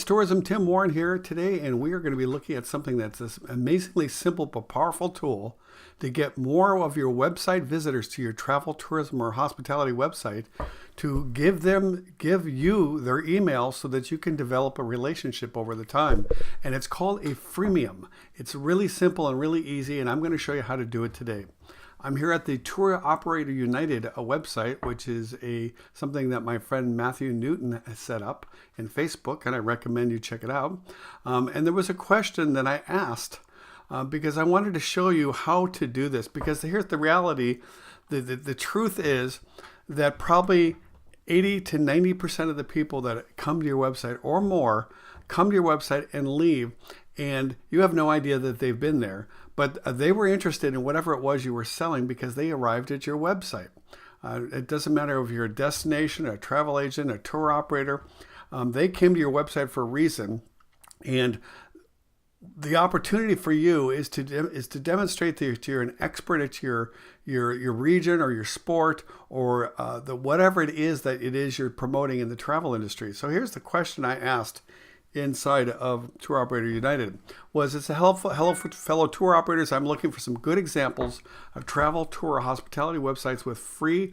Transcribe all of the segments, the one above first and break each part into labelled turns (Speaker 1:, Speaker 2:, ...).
Speaker 1: Tourism. Tim Warren here today, and we are going to be looking at something that's this amazingly simple but powerful tool to get more of your website visitors to your travel, tourism, or hospitality website, to give you their email so that you can develop a relationship over the time. And it's called a freemium. It's really simple and really easy, and I'm going to show you how to do it today. I'm here at the Tour Operator United website, which is something that my friend Matthew Newton has set up in Facebook, and I recommend you check it out. And there was a question that I asked because I wanted to show you how to do this, because here's the reality. The truth is that probably 80 to 90% of the people that come to your website or more come to your website and leave, and you have no idea that they've been there, but they were interested in whatever it was you were selling because they arrived at your website. It doesn't matter if you're a destination, a travel agent, a tour operator. They came to your website for a reason, and the opportunity for you is to demonstrate that you're an expert at your region or your sport or whatever it is you're promoting in the travel industry. So here's the question I asked inside of Tour Operator United. It's a hello fellow tour operators. I'm looking for some good examples of travel, tour, or hospitality websites with free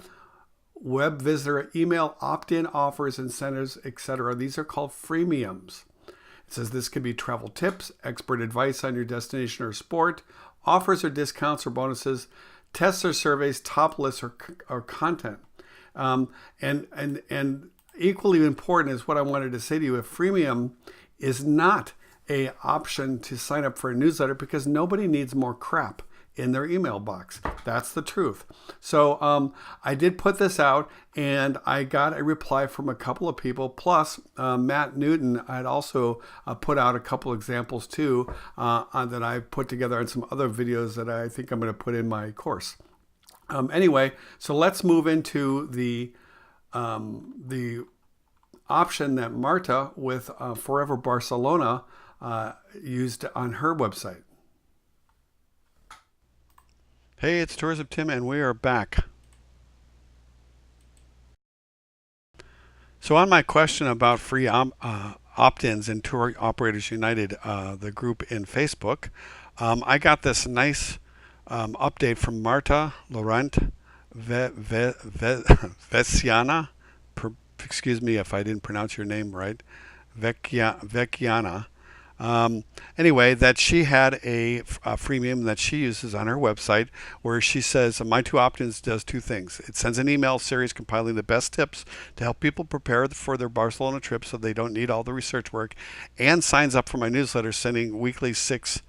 Speaker 1: web visitor email opt-in offers, incentives, etc. These are called freemiums. It says this could be travel tips, expert advice on your destination or sport, offers or discounts or bonuses, tests or surveys, top lists or content. And equally important is what I wanted to say to you. A freemium is not an option to sign up for a newsletter, because nobody needs more crap in their email box. That's the truth. So I did put this out, and I got a reply from a couple of people. Plus, Matt Newton, I had also put out a couple examples too that I put together on some other videos that I think I'm going to put in my course. Anyway, so let's move into the option that Marta with Forever Barcelona used on her website. Hey, it's Tourism Tim, and we are back. So on my question about free opt-ins in Tour Operators United, the group in Facebook, I got this nice update from Marta Laurent Veciana. Excuse me if I didn't pronounce your name right. Vecchiana. Anyway, that she had a freemium that she uses on her website, where she says my two opt-ins does two things. It sends an email series compiling the best tips to help people prepare for their Barcelona trip so they don't need all the research work, and signs up for my newsletter, sending weekly 6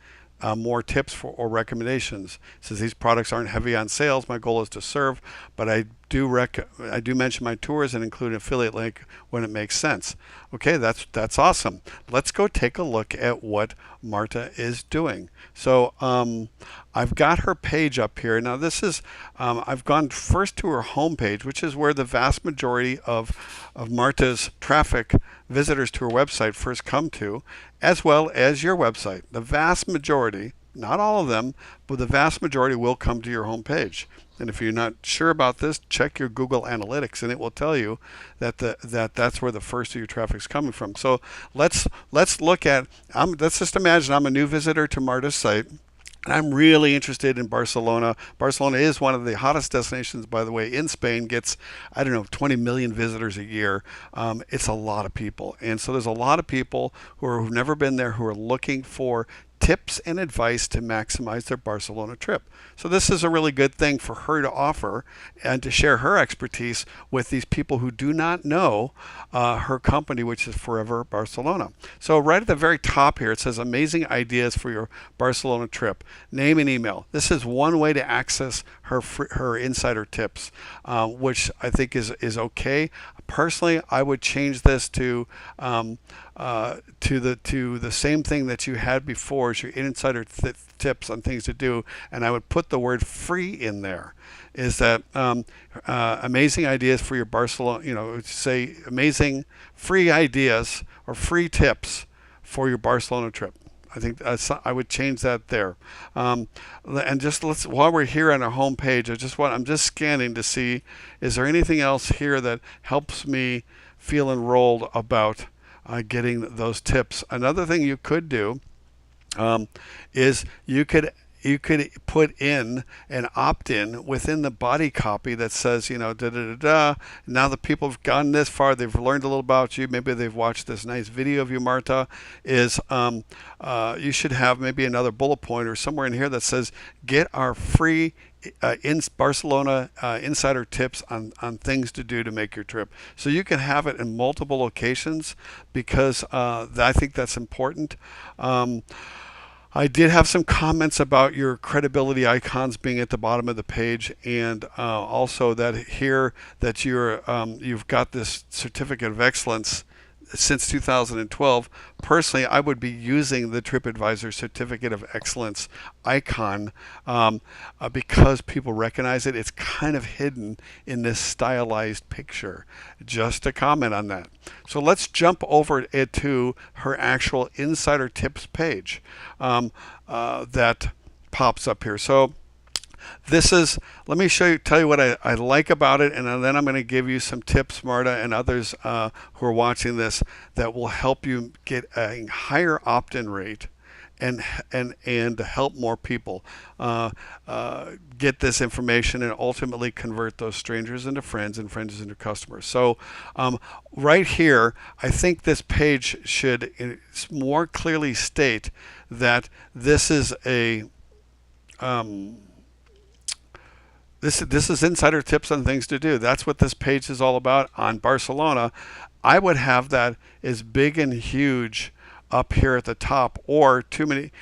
Speaker 1: more tips or recommendations. It says these products aren't heavy on sales. My goal is to serve, but I do mention my tours and include an affiliate link when it makes sense. Okay, that's awesome. Let's go take a look at what Marta is doing. So I've got her page up here. Now this is I've gone first to her home page, which is where the vast majority of Marta's traffic visitors to her website first come to, as well as your website. The vast majority, not all of them, but the vast majority will come to your home page. And if you're not sure about this, check your Google Analytics, and it will tell you that that's where the first of your traffic is coming from. So let's look at. Let's just imagine I'm a new visitor to Marta's site. I'm really interested in Barcelona. Barcelona is one of the hottest destinations, by the way, in Spain. Gets, I don't know, 20 million visitors a year. It's a lot of people. And so there's a lot of people who've never been there who are looking for tips and advice to maximize their Barcelona trip. So this is a really good thing for her to offer and to share her expertise with these people who do not know her company, which is Forever Barcelona. So right at the very top here, it says amazing ideas for your Barcelona trip. Name and email. This is one way to access her insider tips, which I think is okay. Personally, I would change this to the same thing that you had before as your insider tips on things to do, and I would put the word free in there. Is that amazing ideas for your Barcelona, say amazing free ideas or free tips for your Barcelona trip. I think I would change that there. And just while we're here on our home page, I'm just scanning to see, is there anything else here that helps me feel enrolled about getting those tips. Another thing you could do is you could put in an opt-in within the body copy that says, da da da da. Now that people have gotten this far, they've learned a little about you. Maybe they've watched this nice video of you, Marta. You should have maybe another bullet point or somewhere in here that says, get our free in Barcelona insider tips on things to do to make your trip. So you can have it in multiple locations because I think that's important. I did have some comments about your credibility icons being at the bottom of the page, and also that here that you've got this certificate of excellence since 2012. Personally, I would be using the TripAdvisor Certificate of Excellence icon because people recognize it. It's kind of hidden in this stylized picture. Just a comment on that. So let's jump over to her actual insider tips page that pops up here. So this is, let me tell you what I like about it, and then I'm going to give you some tips, Marta, and others who are watching this, that will help you get a higher opt-in rate and help more people get this information and ultimately convert those strangers into friends and friends into customers. So right here, I think this page should more clearly state that this is a This is insider tips on things to do. That's what this page is all about on Barcelona. I would have that as big and huge up here at the top, or too many,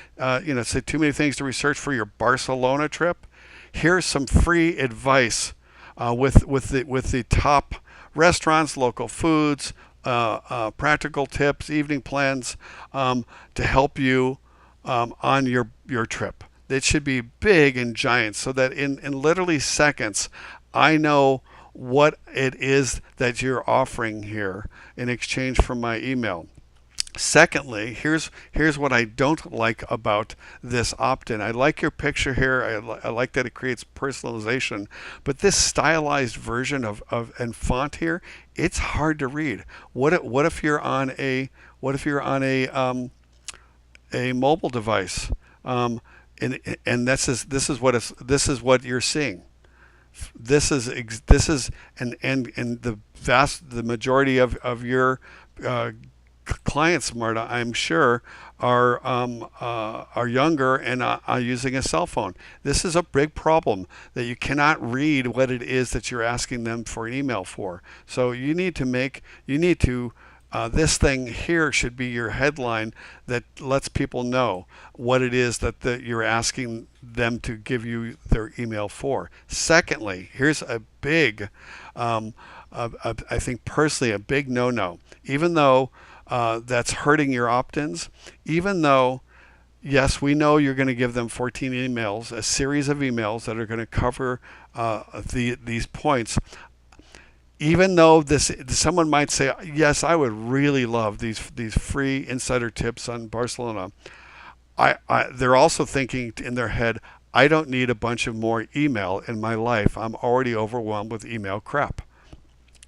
Speaker 1: say too many things to research for your Barcelona trip. Here's some free advice with the top restaurants, local foods, practical tips, evening plans to help you on your trip. It should be big and giant so that in literally seconds, I know what it is that you're offering here in exchange for my email. Secondly, here's what I don't like about this opt-in. I like your picture here. I like that it creates personalization, but this stylized version of and font here, it's hard to read. What if you're on a mobile device? And this is what you're seeing. This is and the majority of your clients, Marta, I'm sure, are younger and are using a cell phone. This is a big problem, that you cannot read what it is that you're asking them for an email for. So this thing here should be your headline that lets people know what it is that you're asking them to give you their email for. Secondly, here's a big, I think personally, a big no-no. Even though that's hurting your opt-ins, even though, yes, we know you're going to give them 14 emails, a series of emails that are going to cover these points. Even though someone might say, yes, I would really love these free insider tips on Barcelona, they're also thinking in their head, I don't need a bunch of more email in my life. I'm already overwhelmed with email crap.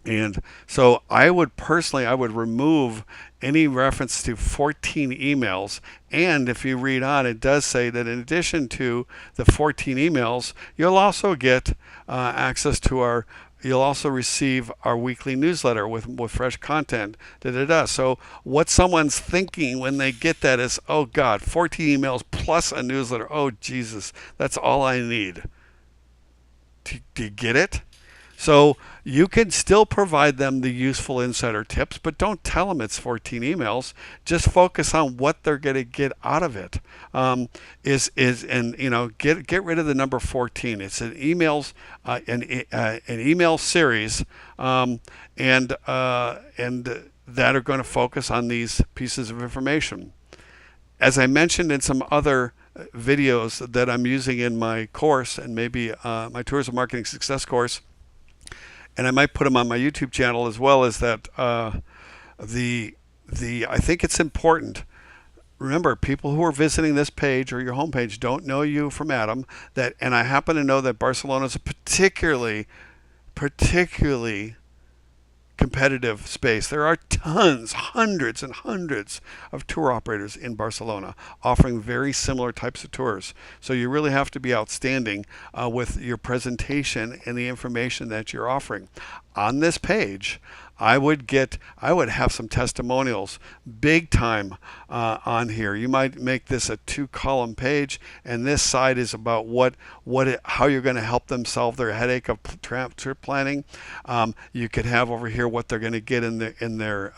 Speaker 1: And so I would remove any reference to 14 emails. And if you read on, it does say that in addition to the 14 emails, you'll also get access to you'll also receive our weekly newsletter with fresh content. So what someone's thinking when they get that is, oh God, 14 emails plus a newsletter. Oh Jesus, that's all I need. Do you get it? So you can still provide them the useful insider tips, but don't tell them it's 14 emails. Just focus on what they're going to get out of it. Get rid of the number 14. It's an an email series, and that are going to focus on these pieces of information. As I mentioned in some other videos that I'm using in my course, and maybe my Tourism Marketing Success course, and I might put them on my YouTube channel as well, is that I think it's important. Remember, people who are visiting this page or your homepage don't know you from Adam. And I happen to know that Barcelona is a particularly competitive space. There are tons, hundreds and hundreds of tour operators in Barcelona offering very similar types of tours. So you really have to be outstanding with your presentation and the information that you're offering. On this page, I would have some testimonials big time on here. You might make this a 2-column page, and this side is about how you're going to help them solve their headache of trip planning. You could have over here what they're going to get in their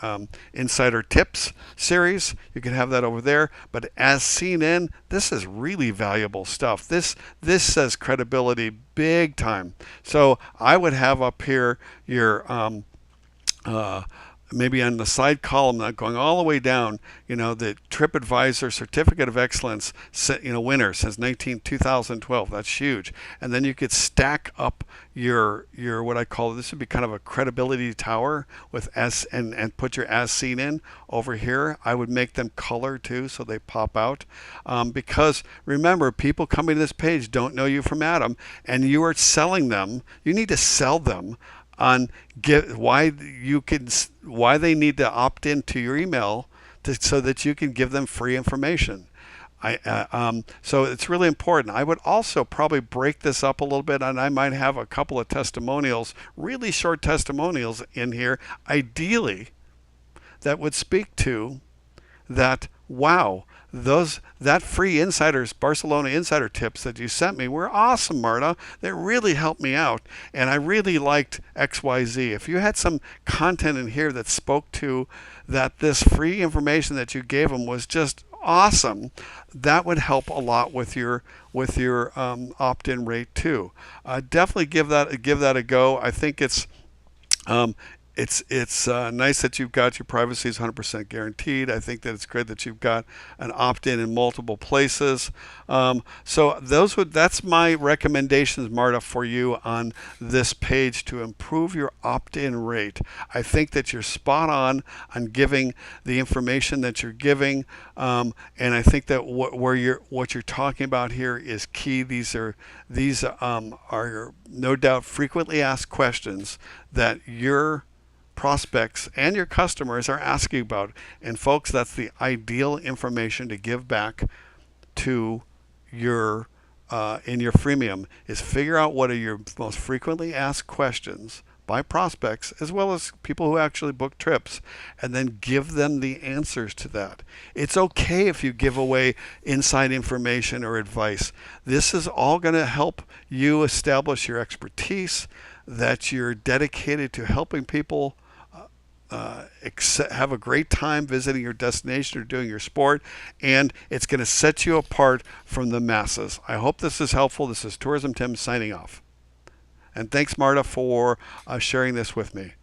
Speaker 1: insider tips series. You could have that over there. But as seen in, this is really valuable stuff. This says credibility big time. So I would have up here your maybe on the side column, not going all the way down, the TripAdvisor Certificate of Excellence, winner since 2012. That's huge. And then you could stack up your what I call, this would be kind of a credibility tower with and put your as seen in over here. I would make them color too, so they pop out. Because remember, people coming to this page don't know you from Adam, and you are selling them. You need to sell them on why they need to opt into your email so that you can give them free information. So it's really important. I would also probably break this up a little bit, and I might have a couple of testimonials, really short testimonials in here, ideally, that would speak to that. Wow, that free Barcelona insider tips that you sent me were awesome, Marta. They really helped me out, and I really liked XYZ. If you had some content in here that spoke to that, this free information that you gave them was just awesome, that would help a lot with your opt-in rate too. Definitely give that a go. I think it's nice that you've got your privacy is 100% guaranteed. I think that it's great that you've got an opt-in in multiple places. So that's my recommendations, Marta, for you on this page to improve your opt-in rate. I think that you're spot on giving the information that you're giving, and I think that what you're talking about here is key. These are no doubt frequently asked questions that your prospects and your customers are asking about. And folks, that's the ideal information to give back to your in your freemium, is figure out what are your most frequently asked questions by prospects as well as people who actually book trips, and then give them the answers to that. It's okay if you give away inside information or advice. This is all going to help you establish your expertise, that you're dedicated to helping people have a great time visiting your destination or doing your sport, and it's going to set you apart from the masses. I hope this is helpful. This is Tourism Tim signing off. And thanks, Marta, for sharing this with me.